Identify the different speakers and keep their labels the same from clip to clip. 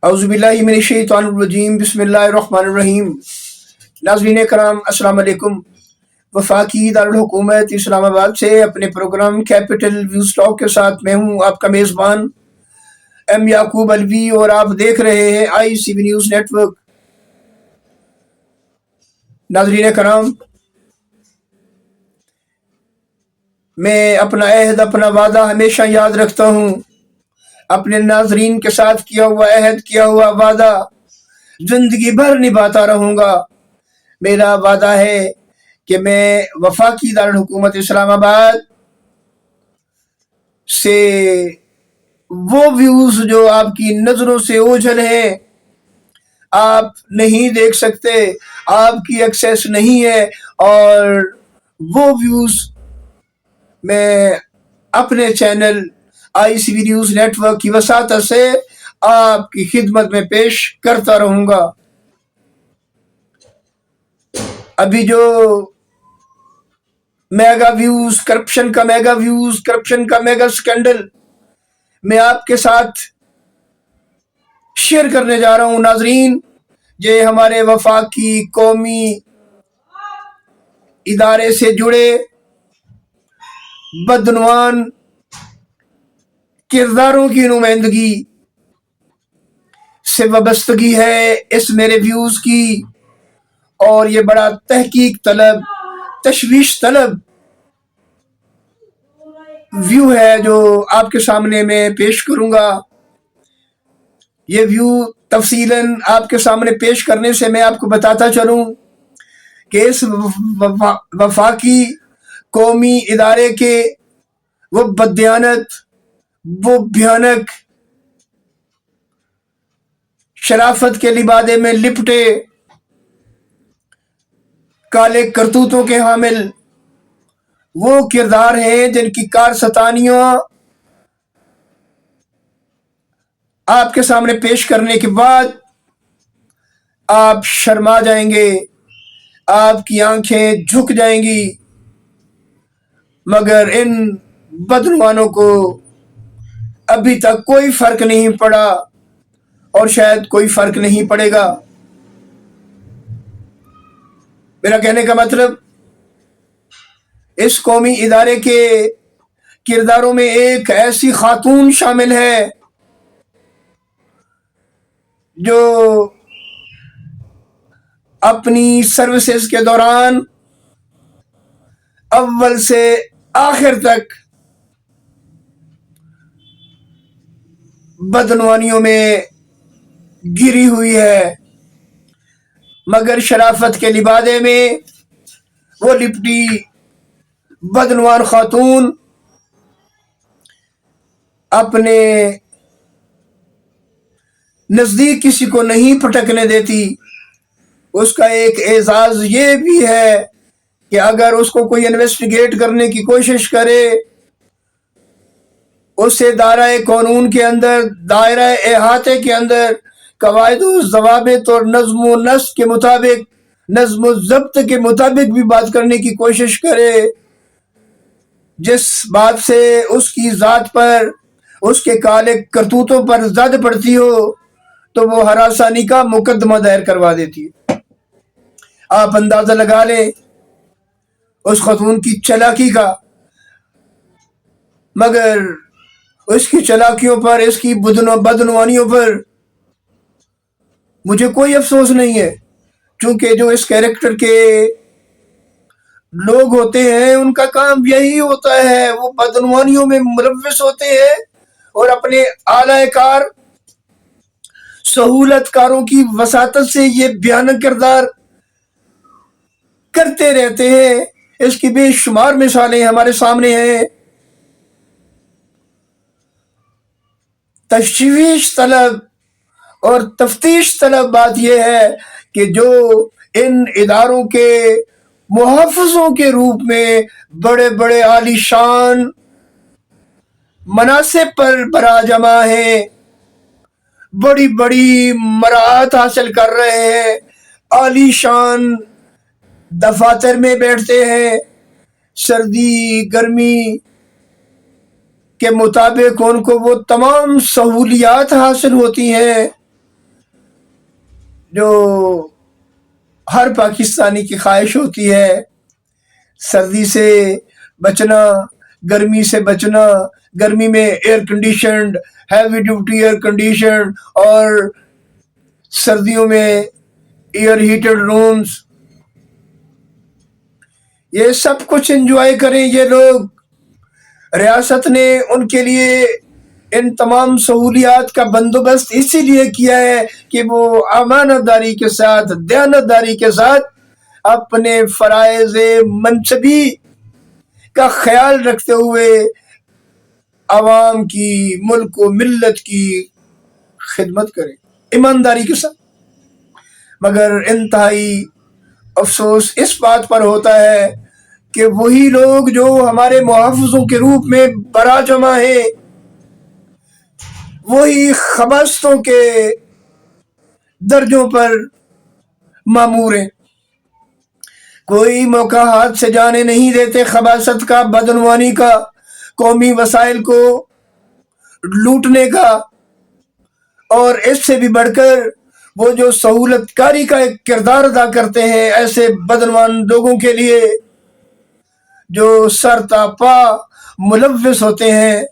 Speaker 1: اعوذ باللہ من الشیطان الرجیم بسم اللہ الرحمن الرحیم۔ ناظرین کرام السلام علیکم۔ وفاقی دارالحکومت اسلام آباد سے اپنے پروگرام کیپٹل ویوز ٹاک کے ساتھ میں ہوں آپ کا میزبان ایم یعقوب الوی، اور آپ دیکھ رہے ہیں آئی C V news net work. ناظرین کرام، میں اپنا عہد اپنا وعدہ ہمیشہ یاد رکھتا ہوں۔ اپنے ناظرین کے ساتھ کیا ہوا عہد کیا ہوا وعدہ زندگی بھر نبھاتا رہوں گا۔ میرا وعدہ ہے کہ میں وفاقی دارالحکومت اسلام آباد سے وہ ویوز جو آپ کی نظروں سے اوجھل ہیں، آپ نہیں دیکھ سکتے، آپ کی ایکسیس نہیں ہے، اور وہ ویوز میں اپنے channel I C V news network کی وساطت سے آپ کی خدمت میں پیش کرتا رہوں گا۔ ابھی جو میگا ویوز، کرپشن کا میگا سکینڈل میں آپ کے ساتھ شیئر کرنے جا رہا ہوں ناظرین، یہ ہمارے وفاقی قومی ادارے سے جڑے بدعنوان کرداروں کی نمائندگی سے وابستگی ہے اس میرے ویوز کی، اور یہ بڑا تحقیق طلب، تشویش طلب ویو ہے جو آپ کے سامنے میں پیش کروں گا۔ یہ ویو تفصیلاً آپ کے سامنے پیش کرنے سے میں آپ کو بتاتا چلوں کہ اس وفاقی قومی ادارے کے وہ بددیانت، وہ بھیانک شرافت کے لبادے میں لپٹے کالے کرتوتوں کے حامل وہ کردار ہیں جن کی کارستانیاں آپ کے سامنے پیش کرنے کے بعد آپ شرما جائیں گے، آپ کی آنکھیں جھک جائیں گی، مگر ان بدعنوانوں کو ابھی تک کوئی فرق نہیں پڑا اور شاید کوئی فرق نہیں پڑے گا۔ میرا کہنے کا مطلب، اس قومی ادارے کے کرداروں میں ایک ایسی خاتون شامل ہے جو اپنی سروسز کے دوران اول سے آخر تک بدعنوانیوں میں گری ہوئی ہے، مگر شرافت کے لبادے میں وہ لپٹی بدعنوان خاتون اپنے نزدیک کسی کو نہیں پھٹکنے دیتی۔ اس کا ایک اعزاز یہ بھی ہے کہ اگر اس کو کوئی انویسٹیگیٹ کرنے کی کوشش کرے، اسے دائرہ قانون کے اندر، دائرہ احاطے کے اندر قواعد و ضوابط اور نظم و نسق کے مطابق، نظم و ضبط کے مطابق بھی بات کرنے کی کوشش کرے، جس بات سے اس کی ذات پر، اس کے کالے کرتوتوں پر زد پڑتی ہو، تو وہ ہراسانی کا مقدمہ دائر کروا دیتی ہے۔ آپ اندازہ لگا لیں اس خاتون کی چالاکی کا، مگر اس کی چالاکیوں پر، اس کی بدعنوانیوں پر مجھے کوئی افسوس نہیں ہے، چونکہ جو اس کیریکٹر کے لوگ ہوتے ہیں ان کا کام یہی ہوتا ہے، وہ بدعنوانیوں میں ملوث ہوتے ہیں اور اپنے اعلی کار سہولت کاروں کی وساطت سے یہ بھیانک کردار کرتے رہتے ہیں۔ اس کی بے شمار مثالیں ہمارے سامنے ہیں۔ تشویش طلب اور تفتیش طلب بات یہ ہے کہ جو ان اداروں کے محافظوں کے روپ میں بڑے بڑے عالی شان مناصب پر براجمع ہیں، بڑی بڑی مراعات حاصل کر رہے ہیں، عالی شان دفاتر میں بیٹھتے ہیں، سردی گرمی کے مطابق ان کو وہ تمام سہولیات حاصل ہوتی ہیں جو ہر پاکستانی کی خواہش ہوتی ہے، سردی سے بچنا، گرمی سے بچنا، گرمی میں year conditioned, heavy duty year conditioned, اور سردیوں میں ایئر ہیٹڈ رومز، یہ سب کچھ انجوائے کریں یہ لوگ۔ ریاست نے ان کے لیے ان تمام سہولیات کا بندوبست اسی لیے کیا ہے کہ وہ امانت داری کے ساتھ، دیانت داری کے ساتھ اپنے فرائض منصبی کا خیال رکھتے ہوئے عوام کی، ملک و ملت کی خدمت کریں ایمانداری کے ساتھ۔ مگر انتہائی افسوس اس بات پر ہوتا ہے کہ وہی لوگ جو ہمارے محافظوں کے روپ میں برآ جمع ہیں، وہی خباثتوں کے درجوں پر مامور ہیں۔ کوئی موقع ہاتھ سے جانے نہیں دیتے خباثت کا، بدعنوانی کا، قومی وسائل کو لوٹنے کا، اور اس سے بھی بڑھ کر وہ جو سہولت کاری کا ایک کردار ادا کرتے ہیں ایسے بدعنوان لوگوں کے لیے جو سر تا پا ملوث ہوتے ہیں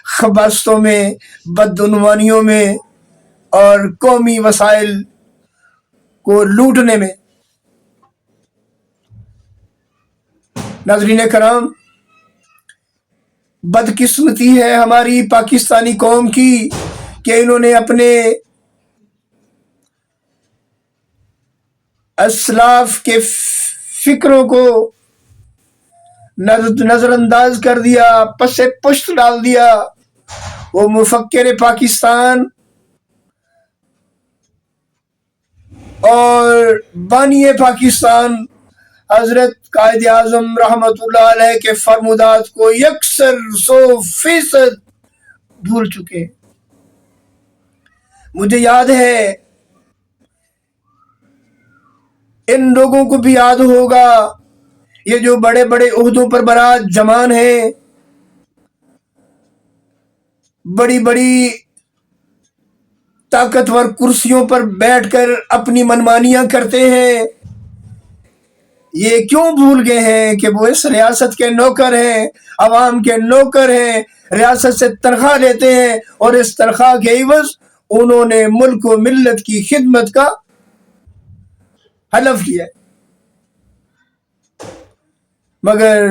Speaker 1: خباثتوں میں، بدعنوانیوں میں اور قومی وسائل کو لوٹنے میں۔ ناظرین کرام، بدقسمتی ہے ہماری پاکستانی قوم کی کہ انہوں نے اپنے اسلاف کے فکروں کو نظر انداز کر دیا، پس پشت ڈال دیا۔ وہ مفکر پاکستان اور بانی پاکستان حضرت قائد اعظم رحمت اللہ علیہ کے فرمودات کو یکسر 100% بھول چکے۔ مجھے یاد ہے، ان لوگوں کو بھی یاد ہوگا، یہ جو بڑے بڑے عہدوں پر براجمان ہیں، بڑی بڑی طاقتور کرسیوں پر بیٹھ کر اپنی منمانیاں کرتے ہیں، یہ کیوں بھول گئے ہیں کہ وہ اس ریاست کے نوکر ہیں، عوام کے نوکر ہیں، ریاست سے تنخواہ لیتے ہیں، اور اس تنخواہ کے عوض انہوں نے ملک و ملت کی خدمت کا حلف کیا۔ مگر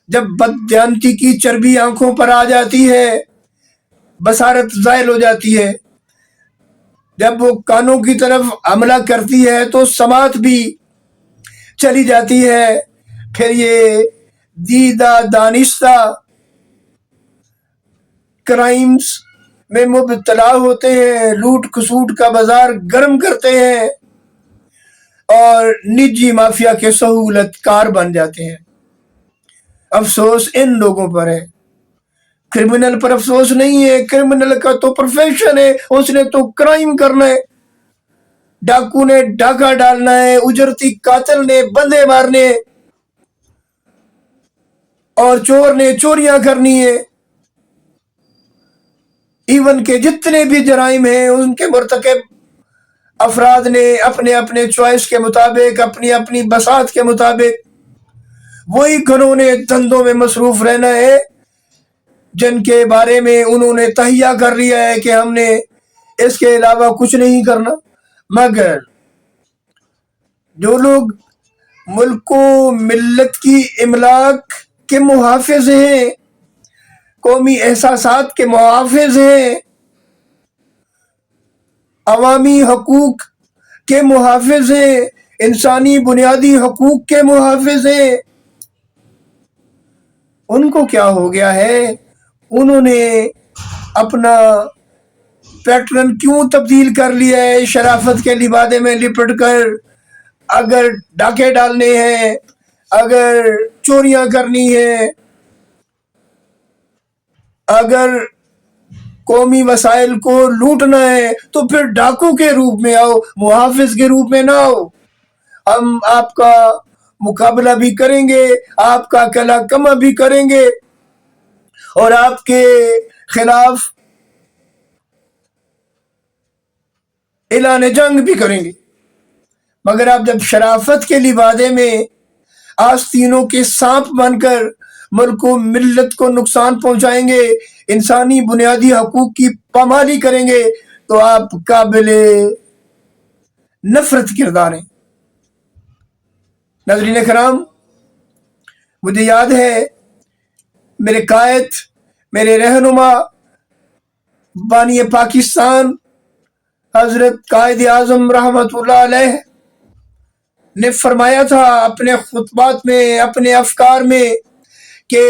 Speaker 1: جب بددیانتی کی چربی آنکھوں پر آ جاتی ہے، بصارت زائل ہو جاتی ہے، جب وہ کانوں کی طرف حملہ کرتی ہے تو سماعت بھی چلی جاتی ہے، پھر یہ دیدہ دانستہ کرائمز میں مبتلا ہوتے ہیں، لوٹ کھسوٹ کا بازار گرم کرتے ہیں اور نجی مافیا کے سہولت کار بن جاتے ہیں۔ افسوس ان لوگوں پر ہے، کرمنل پر افسوس نہیں ہے۔ کرمنل کا تو پروفیشن ہے، اس نے تو کرائم کرنا ہے، ڈاکو نے ڈاکہ ڈالنا ہے، اجرتی قاتل نے بندے مارنے، اور چور نے چوریاں کرنی ہے۔ ایون کہ جتنے بھی جرائم ہیں ان کے مرتکب افراد نے اپنے اپنے چوائس کے مطابق، اپنی اپنی بساط کے مطابق وہی گھنونے دھندوں میں مصروف رہنا ہے جن کے بارے میں انہوں نے تہیہ کر لیا ہے کہ ہم نے اس کے علاوہ کچھ نہیں کرنا۔ مگر جو لوگ ملک و ملت کی املاک کے محافظ ہیں، قومی احساسات کے محافظ ہیں، عوامی حقوق کے محافظ ہیں، انسانی بنیادی حقوق کے محافظ ہیں، ان کو کیا ہو گیا ہے؟ انہوں نے اپنا پیٹرن کیوں تبدیل کر لیا ہے؟ شرافت کے لبادے میں لپٹ کر اگر ڈاکے ڈالنے ہیں، اگر چوریاں کرنی ہیں، اگر قومی وسائل کو لوٹنا ہے تو پھر ڈاکو کے روپ میں آؤ، محافظ کے روپ میں نہ آؤ۔ ہم آپ کا مقابلہ بھی کریں گے، آپ کا کلا کما بھی کریں گے، اور آپ کے خلاف اعلان جنگ بھی کریں گے، مگر آپ جب شرافت کے لبادے میں آستینوں کے سانپ بن کر ملک و ملت کو نقصان پہنچائیں گے، انسانی بنیادی حقوق کی پامالی کریں گے، تو آپ قابل نفرت کردار ہیں۔ ناظرین کرام، مجھے یاد ہے میرے قائد، میرے رہنما، بانی پاکستان حضرت قائد اعظم رحمۃ اللہ علیہ نے فرمایا تھا اپنے خطبات میں، اپنے افکار میں، کہ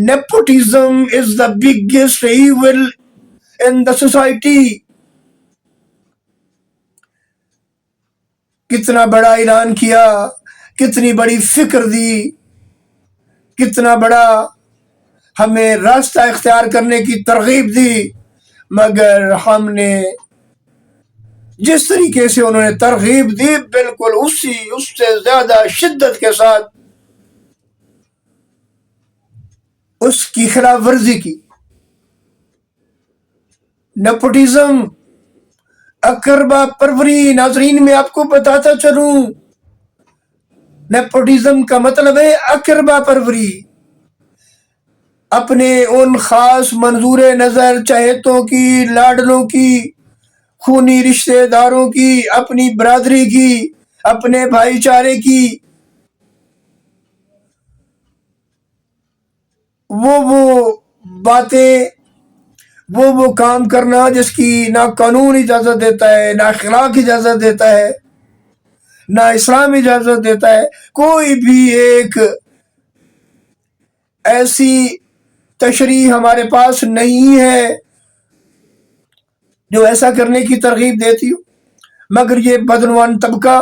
Speaker 1: nepotism is the biggest evil in the society. کتنا بڑا اعلان کیا، کتنی بڑی فکر دی، کتنا بڑا ہمیں راستہ اختیار کرنے کی ترغیب دی، مگر ہم نے جس طریقے سے انہوں نے ترغیب دی بالکل اس سے زیادہ شدت کے ساتھ اس کی خلاف ورزی کی۔ نیپوٹزم، اقربا پروری، ناظرین میں آپ کو بتاتا چلوں، نیپوٹزم کا مطلب ہے اقربا پروری، اپنے ان خاص منظور نظر چہیتوں کی، لاڈلوں کی، خونی رشتہ داروں کی، اپنی برادری کی، اپنے بھائی چارے کی، وہ باتیں، وہ کام کرنا جس کی نہ قانون اجازت دیتا ہے، نہ اخلاق اجازت دیتا ہے، نہ اسلام اجازت دیتا ہے۔ کوئی بھی ایک ایسی تشریح ہمارے پاس نہیں ہے جو ایسا کرنے کی ترغیب دیتی ہو، مگر یہ بدعنوان طبقہ،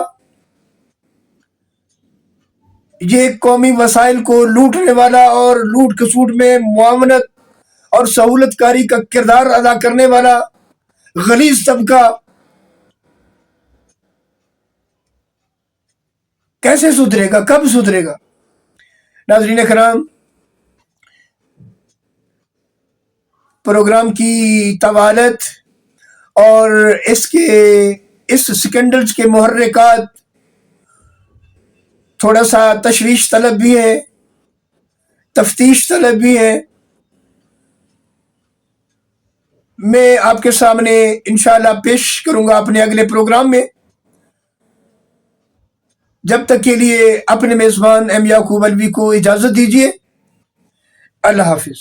Speaker 1: یہ قومی وسائل کو لوٹنے والا اور لوٹ کسوٹ میں معاونت اور سہولت کاری کا کردار ادا کرنے والا غلیظ طبقہ کیسے سدھرے گا، کب سدھرے گا؟ ناظرین کرام، پروگرام کی طوالت اور اس سکنڈلز کے محرکات تھوڑا سا تشویش طلب بھی ہے، تفتیش طلب بھی ہے۔ میں آپ کے سامنے انشاءاللہ پیش کروں گا اپنے اگلے پروگرام میں۔ جب تک کے لیے اپنے میزبان ایم یعقوب الوی کو اجازت دیجیے۔ اللہ حافظ۔